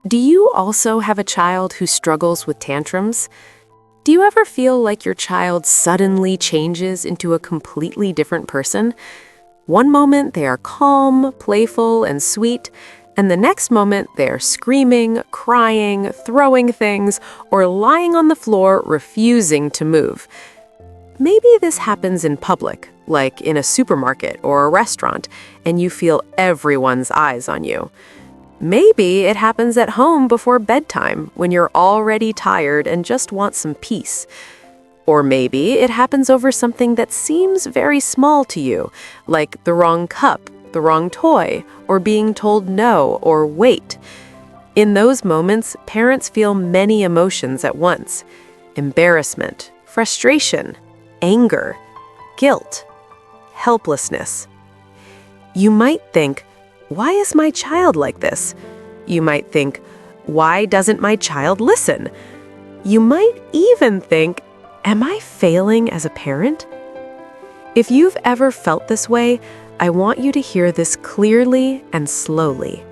Do you also have a child who struggles with tantrums? Do you ever feel like your child suddenly changes into a completely different person? One moment they are calm, playful, and sweet, and the next moment they are screaming, crying, throwing things, or lying on the floor refusing to move. Maybe this happens in public, like in a supermarket or a restaurant, and you feel everyone's eyes on you. Maybe it happens at home before bedtime when you're already tired and just want some peace. Or maybe it happens over something that seems very small to you, like the wrong cup, the wrong toy, or being told no or wait. In those moments, parents feel many emotions at once: embarrassment, frustration, anger, guilt, helplessness. You might think, why is my child like this? You might think, why doesn't my child listen? You might even think, am I failing as a parent? If you've ever felt this way, I want you to hear this clearly and slowly.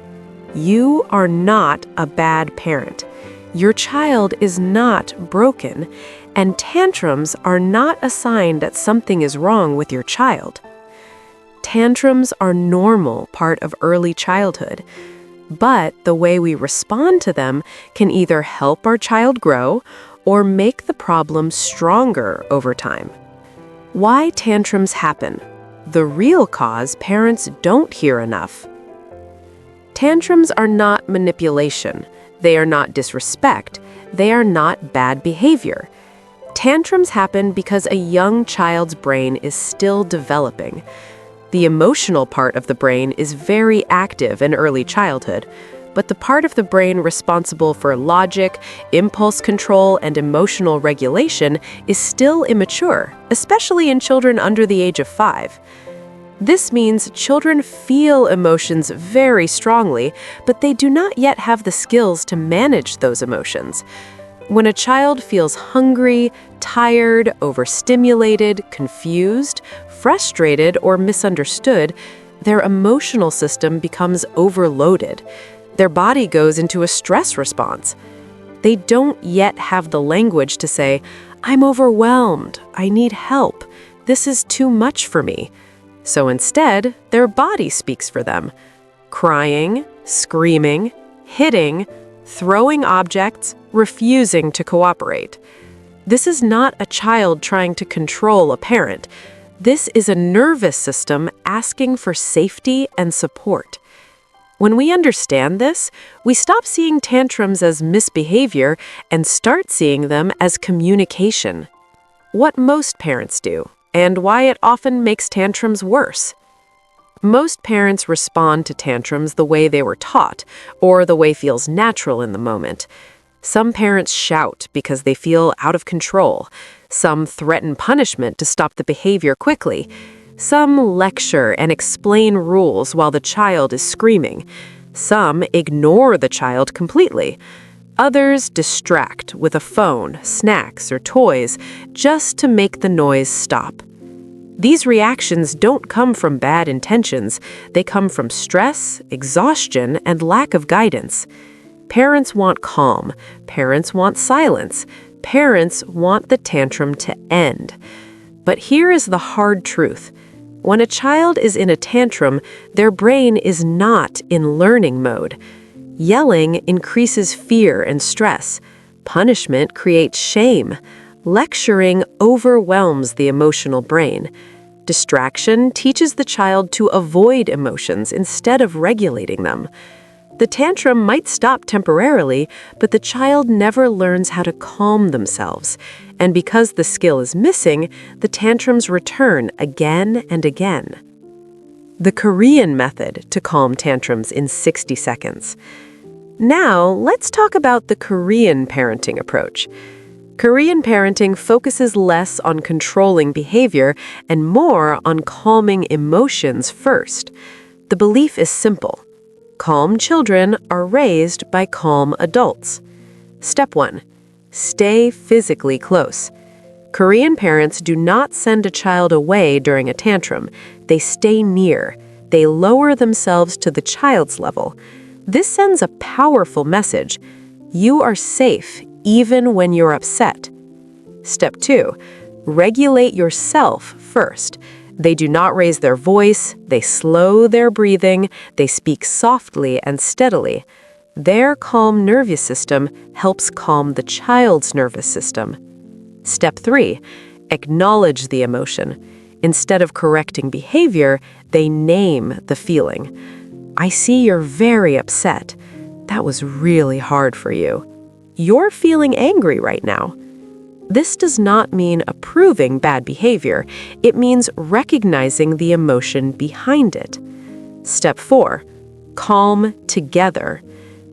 You are not a bad parent. Your child is not broken, and tantrums are not a sign that something is wrong with your child. Tantrums are normal part of early childhood, but the way we respond to them can either help our child grow or make the problem stronger over time. Why tantrums happen? The real cause parents don't hear enough. Tantrums are not manipulation. They are not disrespect. They are not bad behavior. Tantrums happen because a young child's brain is still developing. The emotional part of the brain is very active in early childhood, but the part of the brain responsible for logic, impulse control, and emotional regulation is still immature, especially in children under the age of 5. This means children feel emotions very strongly, but they do not yet have the skills to manage those emotions. When a child feels hungry, tired, overstimulated, confused, frustrated, or misunderstood, their emotional system becomes overloaded. Their body goes into a stress response. They don't yet have the language to say, "I'm overwhelmed, I need help, this is too much for me." So instead, their body speaks for them. Crying, screaming, hitting, throwing objects, refusing to cooperate. This is not a child trying to control a parent. This is a nervous system asking for safety and support. When we understand this, we stop seeing tantrums as misbehavior and start seeing them as communication. What most parents do, and why it often makes tantrums worse. Most parents respond to tantrums the way they were taught, or the way feels natural in the moment. Some parents shout because they feel out of control. Some threaten punishment to stop the behavior quickly. Some lecture and explain rules while the child is screaming. Some ignore the child completely. Others distract with a phone, snacks, or toys just to make the noise stop. These reactions don't come from bad intentions. They come from stress, exhaustion, and lack of guidance. Parents want calm. Parents want silence. Parents want the tantrum to end. But here is the hard truth. When a child is in a tantrum, their brain is not in learning mode. Yelling increases fear and stress. Punishment creates shame. Lecturing overwhelms the emotional brain. Distraction teaches the child to avoid emotions instead of regulating them. The tantrum might stop temporarily, but the child never learns how to calm themselves. And because the skill is missing, the tantrums return again and again. The Korean method to calm tantrums in 60 seconds. Now, let's talk about the Korean parenting approach. Korean parenting focuses less on controlling behavior and more on calming emotions first. The belief is simple. Calm children are raised by calm adults. Step 1. Stay physically close. Korean parents do not send a child away during a tantrum. They stay near. They lower themselves to the child's level. This sends a powerful message. You are safe even when you're upset. Step 2. Regulate yourself first. They do not raise their voice, they slow their breathing, they speak softly and steadily. Their calm nervous system helps calm the child's nervous system. Step 3. Acknowledge the emotion. Instead of correcting behavior, they name the feeling. I see you're very upset. That was really hard for you. You're feeling angry right now. This does not mean approving bad behavior. It means recognizing the emotion behind it. Step 4. Calm together.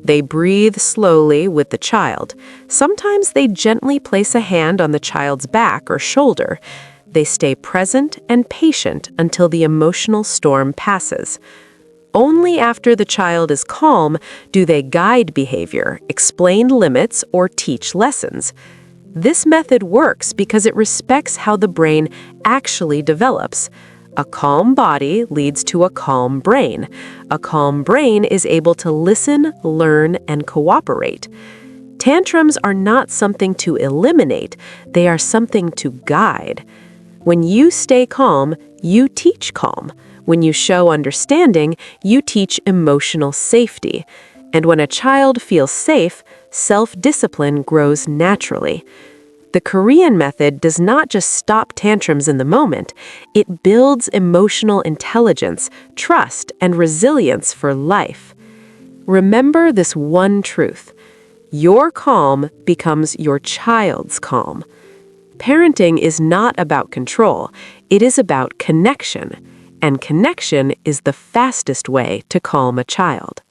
They breathe slowly with the child. Sometimes they gently place a hand on the child's back or shoulder. They stay present and patient until the emotional storm passes. Only after the child is calm do they guide behavior, explain limits, or teach lessons. This method works because it respects how the brain actually develops. A calm body leads to a calm brain. A calm brain is able to listen, learn, and cooperate. Tantrums are not something to eliminate, they are something to guide. When you stay calm, you teach calm. When you show understanding, you teach emotional safety. And when a child feels safe, self-discipline grows naturally. The Korean method does not just stop tantrums in the moment, it builds emotional intelligence, trust, and resilience for life. Remember this one truth: your calm becomes your child's calm. Parenting is not about control, it is about connection, and connection is the fastest way to calm a child.